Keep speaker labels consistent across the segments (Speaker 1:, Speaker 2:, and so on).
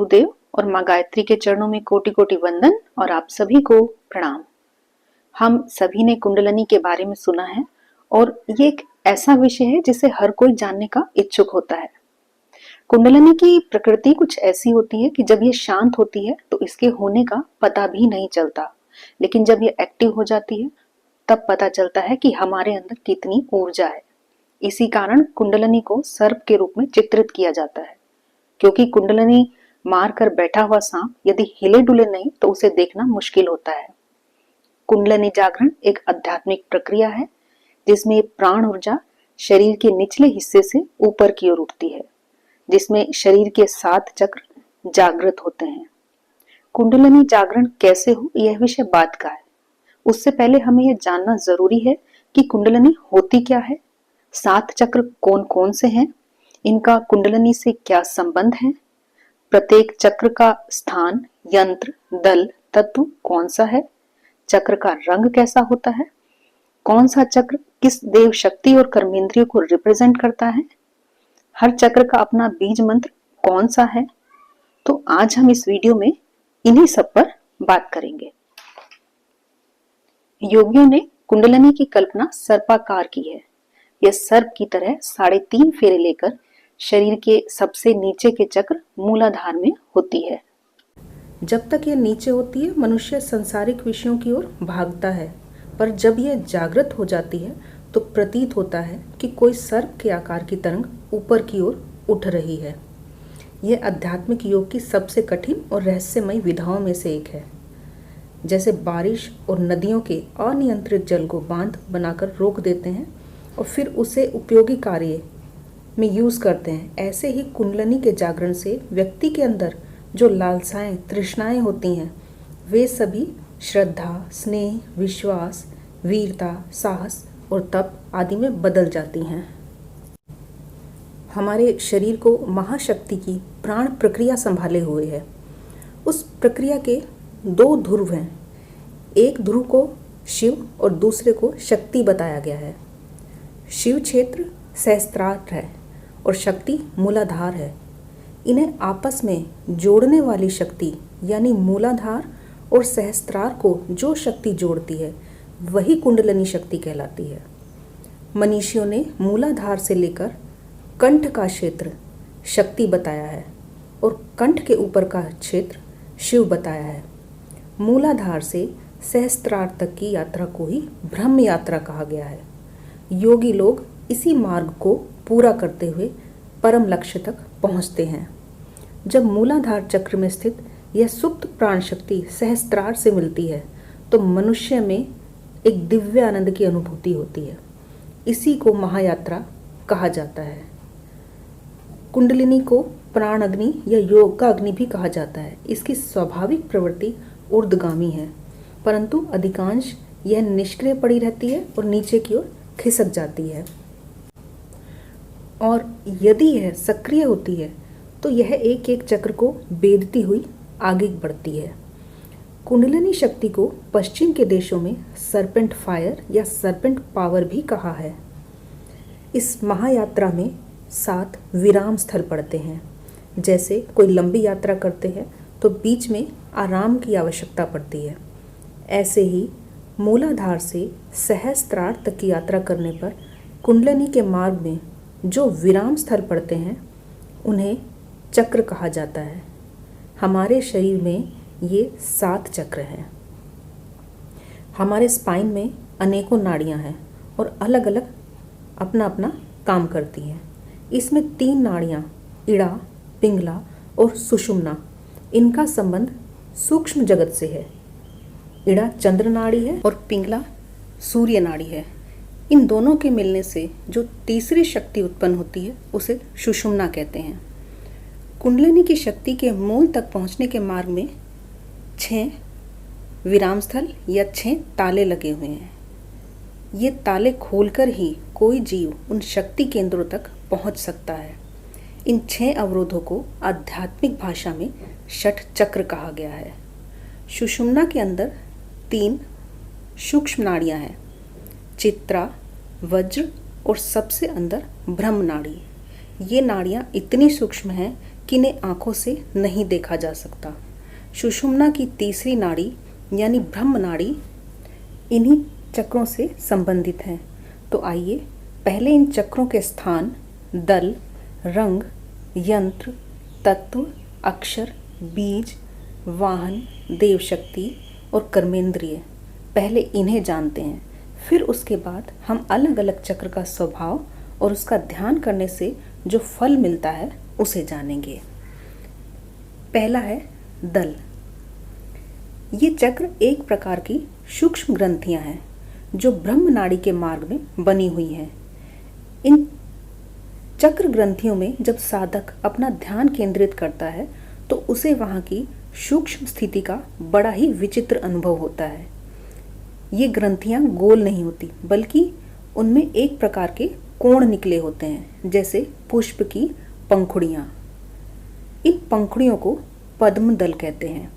Speaker 1: गुरुदेव और माँ गायत्री के चरणों में कोटि कोटि वंदन और आप सभी को प्रणाम। हम सभी ने कुंडलिनी के बारे में सुना है और ये एक ऐसा विषय है जिसे हर कोई जानने का इच्छुक होता है। कुंडलिनी की प्रकृति कुछ ऐसी होती है कि जब ये शांत होती है तो इसके होने का पता भी नहीं चलता, लेकिन जब ये एक्टिव हो जाती है तब पता चलता है कि हमारे अंदर कितनी ऊर्जा है। इसी कारण कुंडलिनी को सर्प के रूप में चित्रित किया जाता है, क्योंकि कुंडलिनी मार कर बैठा हुआ सांप यदि हिले डुले नहीं तो उसे देखना मुश्किल होता है। कुंडलिनी जागरण एक आध्यात्मिक प्रक्रिया है जिसमें प्राण ऊर्जा शरीर के निचले हिस्से से ऊपर की ओर उठती है, जिसमें शरीर के 7 चक्र जागृत होते हैं। कुंडलिनी जागरण कैसे हो यह विषय बात का है। उससे पहले हमें यह जानना जरूरी है कि कुंडलिनी होती क्या है, 7 चक्र कौन कौन से हैं, इनका कुंडलिनी से क्या संबंध है, प्रत्येक चक्र का स्थान, यंत्र, दल, तत्व कौन सा है, चक्र का रंग कैसा होता है, कौन सा चक्र किस देव शक्ति और कर्मेंद्रियों को रिप्रेजेंट करता है, हर चक्र का अपना बीज मंत्र कौन सा है। तो आज हम इस वीडियो में इन्हीं सब पर बात करेंगे। योगियों ने कुंडलिनी की कल्पना सर्पाकार की है। यह सर्प की तरह 3.5 फेरे लेकर शरीर के सबसे नीचे के चक्र मूलाधार में होती है।
Speaker 2: जब तक यह नीचे होती है मनुष्य संसारिक विषयों की ओर भागता है, पर जब यह जागृत हो जाती है तो प्रतीत होता है कि कोई सर्प के आकार की तरंग ऊपर की ओर उठ रही है। यह आध्यात्मिक योग की सबसे कठिन और रहस्यमय विधाओं में से एक है। जैसे बारिश और नदियों के अनियंत्रित जल को बांध बनाकर रोक देते हैं और फिर उसे उपयोगी कार्य में यूज करते हैं, ऐसे ही कुंडलिनी के जागरण से व्यक्ति के अंदर जो लालसाएं, तृष्णाएं होती हैं, वे सभी श्रद्धा, स्नेह, विश्वास, वीरता, साहस और तप आदि में बदल जाती हैं। हमारे शरीर को महाशक्ति की प्राण प्रक्रिया संभाले हुए है। उस प्रक्रिया के 2 ध्रुव हैं। एक ध्रुव को शिव और दूसरे को शक्ति बताया गया है। शिव क्षेत्र सहस्त्रार है और शक्ति मूलाधार है। इन्हें आपस में जोड़ने वाली शक्ति यानी मूलाधार और सहस्त्रार को जो शक्ति जोड़ती है वही कुंडलिनी शक्ति कहलाती है। मनीषियों ने मूलाधार से लेकर कंठ का क्षेत्र शक्ति बताया है और कंठ के ऊपर का क्षेत्र शिव बताया है। मूलाधार से सहस्त्रार तक की यात्रा को ही ब्रह्म यात्रा कहा गया है। योगी लोग इसी मार्ग को पूरा करते हुए परम लक्ष्य तक पहुंचते हैं। जब मूलाधार चक्र में स्थित यह सुप्त प्राण शक्ति सहस्त्रार से मिलती है तो मनुष्य में एक दिव्य आनंद की अनुभूति होती है। इसी को महायात्रा कहा जाता है। कुंडलिनी को प्राण अग्नि या योग का अग्नि भी कहा जाता है। इसकी स्वाभाविक प्रवृत्ति ऊर्ध्वगामी है, परंतु अधिकांश यह निष्क्रिय पड़ी रहती है और नीचे की ओर खिसक जाती है। और यदि यह सक्रिय होती है तो यह एक एक चक्र को बेधती हुई आगे बढ़ती है। कुंडलिनी शक्ति को पश्चिम के देशों में सरपेंट फायर या सरपेंट पावर भी कहा है। इस महायात्रा में 7 विराम स्थल पड़ते हैं। जैसे कोई लंबी यात्रा करते हैं तो बीच में आराम की आवश्यकता पड़ती है, ऐसे ही मूलाधार से सहस्त्रार तक की यात्रा करने पर कुंडलिनी के मार्ग में जो विराम स्थल पड़ते हैं उन्हें चक्र कहा जाता है। हमारे शरीर में ये 7 चक्र हैं। हमारे स्पाइन में अनेकों नाड़ियां हैं और अलग अलग अपना अपना काम करती हैं। इसमें 3 नाड़ियां इड़ा, पिंगला और सुषुम्ना, इनका संबंध सूक्ष्म जगत से है। इड़ा चंद्र नाड़ी है और पिंगला सूर्य नाड़ी है। इन दोनों के मिलने से जो तीसरी शक्ति उत्पन्न होती है उसे सुषुम्ना कहते हैं। कुंडलिनी की शक्ति के मूल तक पहुंचने के मार्ग में 6 विराम स्थल या 6 ताले लगे हुए हैं। ये ताले खोलकर ही कोई जीव उन शक्ति केंद्रों तक पहुंच सकता है। इन 6 अवरोधों को आध्यात्मिक भाषा में षट चक्र कहा गया है। सुषुम्ना के अंदर 3 सूक्ष्म नाड़ियां हैं, चित्रा, वज्र और सबसे अंदर ब्रह्म नाड़ी। ये नाड़ियां इतनी सूक्ष्म हैं किन्हें आंखों से नहीं देखा जा सकता। सुषुम्ना की तीसरी नाड़ी यानी ब्रह्म नाड़ी इन्हीं चक्रों से संबंधित है। तो आइए पहले इन चक्रों के स्थान, दल, रंग, यंत्र, तत्व, अक्षर, बीज, वाहन, देवशक्ति और कर्मेंद्रिय, पहले इन्हें जानते हैं। फिर उसके बाद हम अलग अलग चक्र का स्वभाव और उसका ध्यान करने से जो फल मिलता है उसे जानेंगे। पहला है दल। ये चक्र एक प्रकार की सूक्ष्म ग्रंथियां हैं जो ब्रह्म नाड़ी के मार्ग में बनी हुई हैं। इन चक्र ग्रंथियों में जब साधक अपना ध्यान केंद्रित करता है तो उसे वहाँ की सूक्ष्म स्थिति का बड़ा ही विचित्र अनुभव होता है। ये ग्रंथियाँ गोल नहीं होती बल्कि उनमें एक प्रकार के कोण निकले होते हैं, जैसे पुष्प की पंखुड़ियाँ। इन पंखुड़ियों को पद्म दल कहते हैं।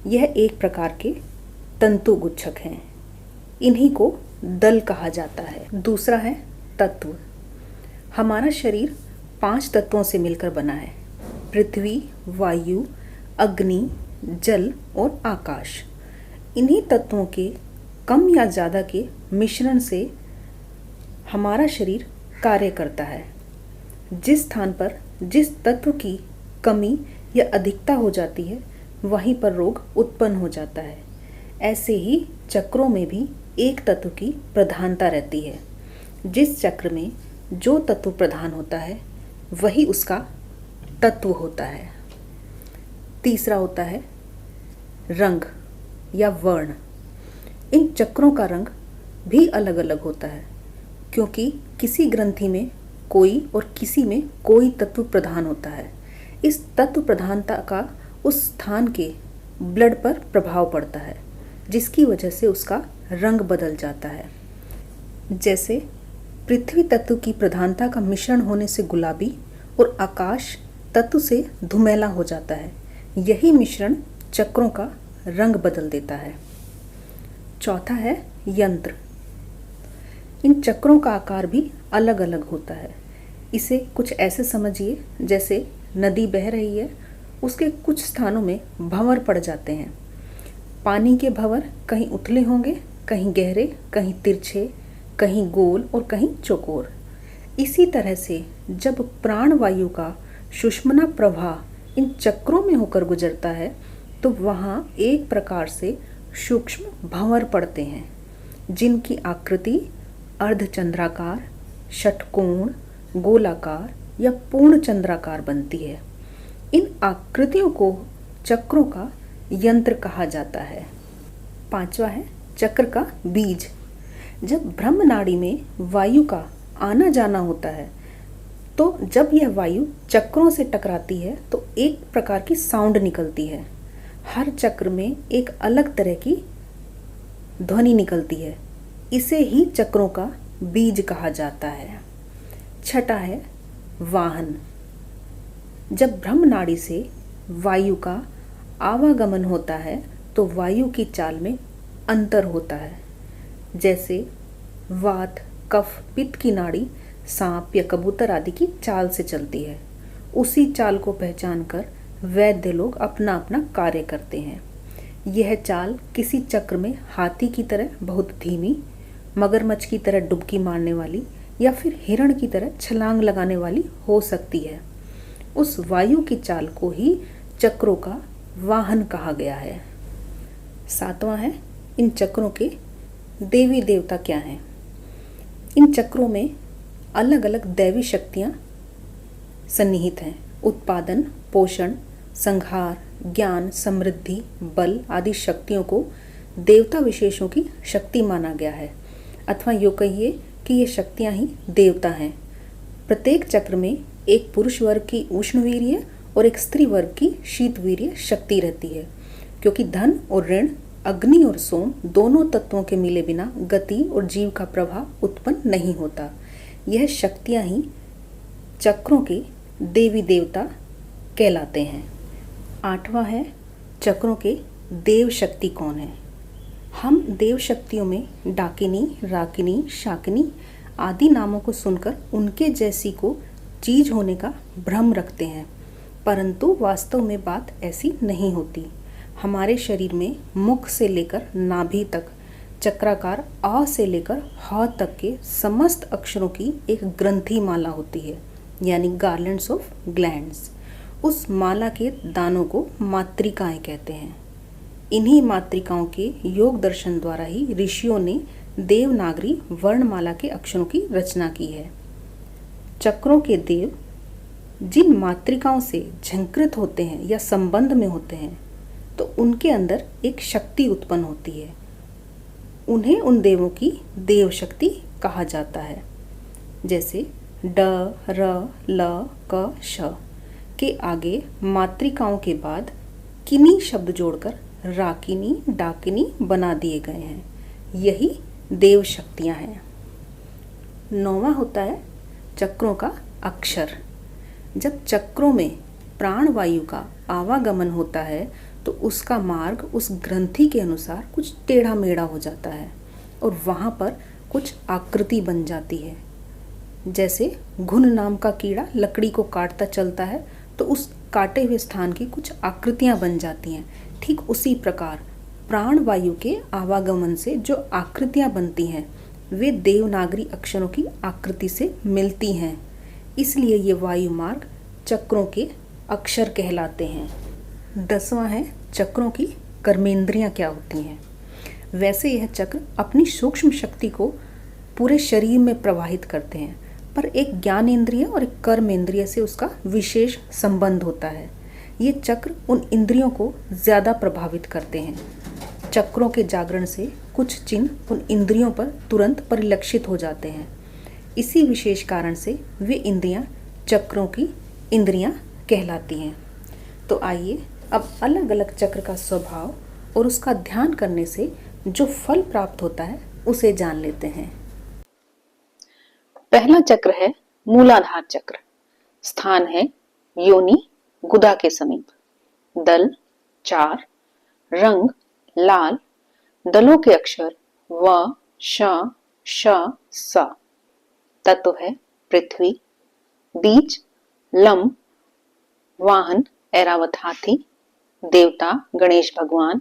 Speaker 2: यह एक प्रकार के तंतु गुच्छक हैं। इन्हीं को दल कहा जाता है। दूसरा है तत्व। हमारा शरीर 5 तत्वों से मिलकर बना है: पृथ्वी, वायु, अग्नि, जल और आकाश। इन्हीं तत्वों के कम या ज़्यादा के मिश्रण से हमारा शरीर कार्य करता है। जिस स्थान पर जिस तत्व की कमी या अधिकता हो जाती है वहीं पर रोग उत्पन्न हो जाता है। ऐसे ही चक्रों में भी एक तत्व की प्रधानता रहती है। जिस चक्र में जो तत्व प्रधान होता है वही उसका तत्व होता है। तीसरा होता है रंग या वर्ण। इन चक्रों का रंग भी अलग अलग होता है क्योंकि किसी ग्रंथि में कोई और किसी में कोई तत्व प्रधान होता है। इस तत्व प्रधानता का उस स्थान के ब्लड पर प्रभाव पड़ता है जिसकी वजह से उसका रंग बदल जाता है। जैसे पृथ्वी तत्व की प्रधानता का मिश्रण होने से गुलाबी और आकाश तत्व से धुमेला हो जाता है। यही मिश्रण चक्रों का रंग बदल देता है। चौथा है यंत्र। इन चक्रों का आकार भी अलग अलग होता है। इसे कुछ ऐसे समझिए जैसे नदी बह रही है, उसके कुछ स्थानों में भंवर पड़ जाते हैं। पानी के भंवर कहीं उथले होंगे, कहीं गहरे, कहीं तिरछे, कहीं गोल और कहीं चौकोर। इसी तरह से जब प्राण वायु का सुषुम्ना प्रवाह इन चक्रों में होकर गुजरता है तो वहाँ एक प्रकार से सूक्ष्म भंवर पड़ते हैं जिनकी आकृति अर्धचंद्राकार, षटकोण, गोलाकार या पूर्ण चंद्राकार बनती है। इन आकृतियों को चक्रों का यंत्र कहा जाता है। पांचवा है चक्र का बीज। जब ब्रह्म नाड़ी में वायु का आना जाना होता है तो जब यह वायु चक्रों से टकराती है तो एक प्रकार की साउंड निकलती है। हर चक्र में एक अलग तरह की ध्वनि निकलती है। इसे ही चक्रों का बीज कहा जाता है। छठा है वाहन। जब ब्रह्म नाड़ी से वायु का आवागमन होता है तो वायु की चाल में अंतर होता है। जैसे वात, कफ, पित्त की नाड़ी सांप या कबूतर आदि की चाल से चलती है। उसी चाल को पहचान कर वैद्य लोग अपना अपना कार्य करते हैं। यह चाल किसी चक्र में हाथी की तरह बहुत धीमी, मगरमच्छ की तरह डुबकी मारने वाली या फिर हिरण की तरह छलांग लगाने वाली हो सकती है। उस वायु की चाल को ही चक्रों का वाहन कहा गया है। सातवां है इन चक्रों के देवी देवता क्या हैं। इन चक्रों में अलग अलग दैवी शक्तियाँ सन्निहित हैं। उत्पादन, पोषण, संहार, ज्ञान, समृद्धि, बल आदि शक्तियों को देवता विशेषों की शक्ति माना गया है, अथवा यूँ कहिए कि ये शक्तियाँ ही देवता हैं। प्रत्येक चक्र में एक पुरुष वर्ग की उष्णवीर्य और एक स्त्री वर्ग की शीतवीर्य शक्ति रहती है, क्योंकि धन और ऋण, अग्नि और सोम दोनों तत्वों के मिले बिना गति और जीव का प्रवाह उत्पन्न नहीं होता। यह शक्तियाँ ही चक्रों के देवी देवता कहलाते हैं। आठवां है चक्रों के देव शक्ति कौन है। हम देव शक्तियों में डाकिनी, राकिनी, शाकिनी आदि नामों को सुनकर उनके जैसी को चीज होने का भ्रम रखते हैं, परंतु वास्तव में बात ऐसी नहीं होती। हमारे शरीर में मुख से लेकर नाभि तक चक्राकार अ से लेकर ह तक के समस्त अक्षरों की एक ग्रंथि माला होती है, यानी गार्लैंड्स ऑफ ग्लैंड्स। उस माला के दानों को मातृकाएं कहते हैं। इन्हीं मातृकाओं के योग दर्शन द्वारा ही ऋषियों ने देवनागरी वर्णमाला के अक्षरों की रचना की है। चक्रों के देव जिन मातृकाओं से झंकृत होते हैं या संबंध में होते हैं, तो उनके अंदर एक शक्ति उत्पन्न होती है। उन्हें उन देवों की देव शक्ति कहा जाता है। जैसे ड, र, ल, क, श के आगे मातृकाओं के बाद किनी शब्द जोड़कर राकिनी, डाकिनी बना दिए गए हैं। यही देव शक्तियाँ हैं। 9वां होता है चक्रों का अक्षर। जब चक्रों में प्राण वायु का आवागमन होता है तो उसका मार्ग उस ग्रंथि के अनुसार कुछ टेढ़ा मेढ़ा हो जाता है और वहाँ पर कुछ आकृति बन जाती है। जैसे घुन नाम का कीड़ा लकड़ी को काटता चलता है तो उस काटे हुए स्थान की कुछ आकृतियाँ बन जाती हैं। ठीक उसी प्रकार प्राण वायु के आवागमन से जो आकृतियाँ बनती हैं वे देवनागरी अक्षरों की आकृति से मिलती हैं। इसलिए ये वायु मार्ग चक्रों के अक्षर कहलाते हैं। 10वां है चक्रों की कर्मेंद्रियां क्या होती हैं। वैसे यह चक्र अपनी सूक्ष्म शक्ति को पूरे शरीर में प्रवाहित करते हैं, पर एक ज्ञानेंद्रिय और एक कर्मेंद्रिय से उसका विशेष संबंध होता है। ये चक्र उन इंद्रियों को ज़्यादा प्रभावित करते हैं। चक्रों के जागरण से कुछ चिन्ह उन इंद्रियों पर तुरंत परिलक्षित हो जाते हैं। इसी विशेष कारण से वे इंद्रियां चक्रों की इंद्रियां कहलाती हैं। तो आइए अब अलग अलग चक्र का स्वभाव और उसका ध्यान करने से जो फल प्राप्त होता है उसे जान लेते हैं।
Speaker 1: पहला चक्र है मूलाधार चक्र। स्थान है योनि गुदा के समीप। दल 4, रंग लाल, दलों के अक्षर व, श, श, स। तत्व है पृथ्वी। बीज लम, वाहन ऐरावत हाथी, देवता गणेश भगवान,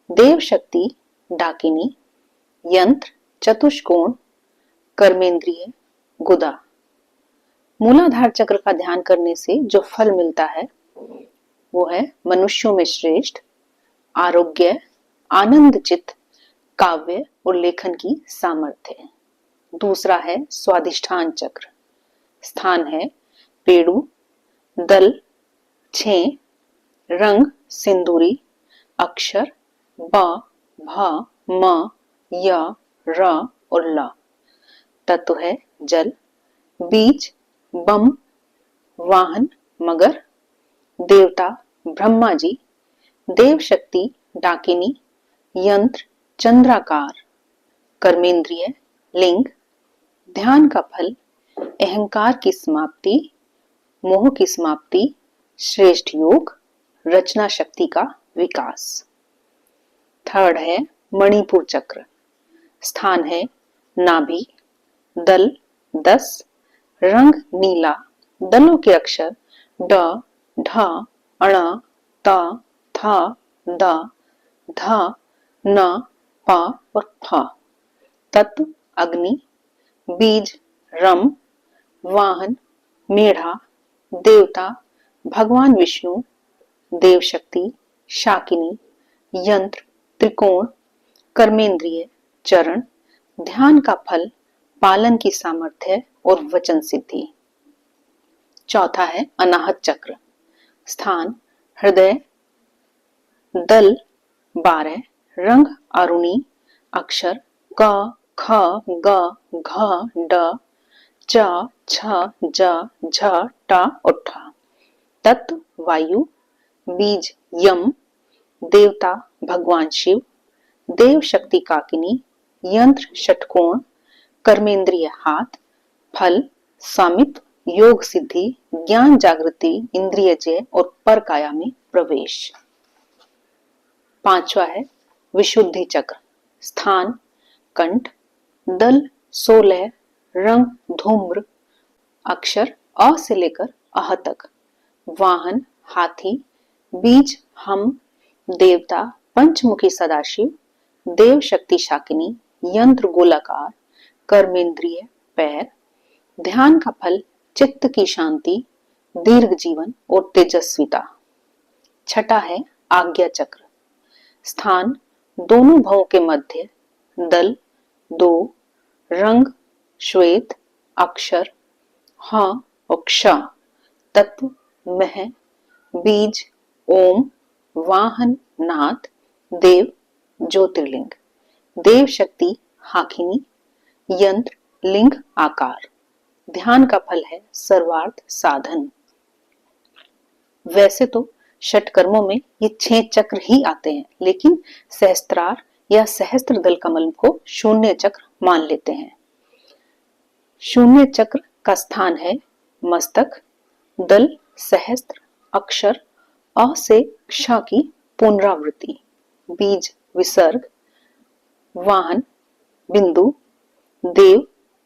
Speaker 1: देव शक्ति डाकिनी, यंत्र चतुष्कोण, कर्मेंद्रिय गुदा। मूलाधार चक्र का ध्यान करने से जो फल मिलता है वो है मनुष्यों में श्रेष्ठ, आरोग्य, आनंद चित्त, काव्य और लेखन की सामर्थ्य। दूसरा है स्वाधिष्ठान चक्र। स्थान है पेड़ू, दल 6, रंग सिंदूरी, अक्षर ब, भ, म, य, र और ल। तत्व है जल। बीज बम, वाहन मगर, देवता ब्रह्मा जी, देव शक्ति डाकिनी, यंत्र चंद्राकार, कर्मेंद्रिय लिंग, ध्यान का फल अहंकार की समाप्ति, मोह की समाप्ति, श्रेष्ठ योग, रचना शक्ति का विकास। थर्ड है मणिपुर चक्र। स्थान है नाभि, दल 10, रंग नीला, दलों के अक्षर ड, ढ, अण, त, थ, द, ध, न, प और फ। तत्व अग्नि। बीज रम, वाहन मेढ़ा, देवता भगवान विष्णु, देव शक्ति शाकिनी, यंत्र त्रिकोण, कर्मेंद्रिय चरण, ध्यान का फल पालन की सामर्थ्य और वचन सिद्धि। चौथा है अनाहत चक्र। स्थान हृदय, दल 12, रंग अरुणी, अक्षर क, ख, ग, घ, ड, च, छ, ज, झ, ट और ठ। तत्व वायु। बीज यम, देवता भगवान शिव, देव शक्ति काकिनी, यंत्र षटकोण, कर्मेंद्रिय हाथ, फल सामित्व, योग सिद्धि, ज्ञान जागृति, इंद्रिय जय और पर काया में प्रवेश। पांचवा है विशुद्धि चक्र। स्थान कंठ, दल 16, रंग धूम्र, अक्षर अ से लेकर अह तक, वाहन हाथी, बीज हम, देवता पंचमुखी सदाशिव, देव शक्ति शाकिनी, यंत्र गोलाकार, कर्मेंद्रिय पैर, ध्यान का फल चित्त की शांति, दीर्घ जीवन और तेजस्विता। छठा है आज्ञा चक्र, स्थान दोनों भवों के मध्य, दल 2, रंग श्वेत, अक्षर ह और क्ष, तत्व मह, बीज ओम, वाहन नाथ, देव ज्योतिर्लिंग, देव शक्ति हाकिनी, यंत्र लिंग आकार, ध्यान का फल है सर्वार्थ साधन। वैसे तो षटकर्मों में ये 6 चक्र ही आते हैं, लेकिन सहस्त्रार या सहस्त्र दल कमल को शून्य चक्र मान लेते हैं। शून्य चक्र का स्थान है मस्तक, दल सहस्त्र, अक्षर अ से क्ष की पुनरावृत्ति, बीज विसर्ग, वाहन बिंदु, देव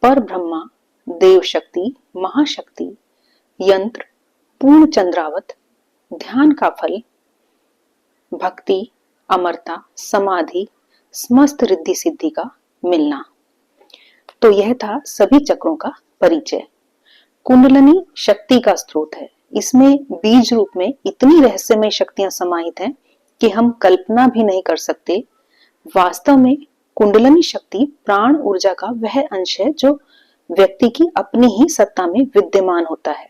Speaker 1: पर ब्रह्मा, देव शक्ति महाशक्ति, यंत्र पूर्ण चंद्रावत, ध्यान का फल भक्ति, अमरता, समाधि, समस्त रिद्धि सिद्धि का मिलना। तो यह था सभी चक्रों का परिचय। कुंडलिनी शक्ति का स्रोत है। इसमें बीज रूप में इतनी रहस्यमय शक्तियां समाहित हैं कि हम कल्पना भी नहीं कर सकते। वास्तव में कुंडलिनी शक्ति प्राण ऊर्जा का वह अंश है जो व्यक्ति की अपनी ही सत्ता में विद्यमान होता है।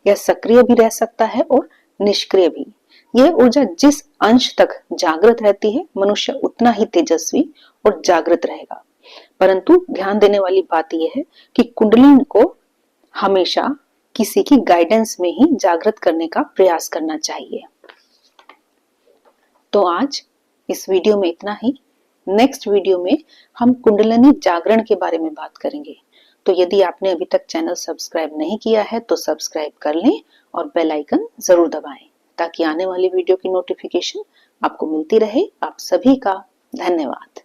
Speaker 1: यह सक्रिय भी रह सकता है और निष्क्रिय भी। यह ऊर्जा जिस अंश तक जागृत रहती है, मनुष्य उतना ही तेजस्वी और जागृत रहेगा। परंतु ध्यान देने वाली बात यह है कि कुंडलिनी को हमेशा किसी की गाइडेंस में ही जागृत करने का प्रयास करना चाहिए। तो आज इस वीडियो में इतना ही। नेक्स्ट वीडियो में हम कुंडलिनी जागरण के बारे में बात करेंगे। तो यदि आपने अभी तक चैनल सब्सक्राइब नहीं किया है तो सब्सक्राइब कर लें और बेल आइकन जरूर दबाएं ताकि आने वाली वीडियो की नोटिफिकेशन आपको मिलती रहे। आप सभी का धन्यवाद।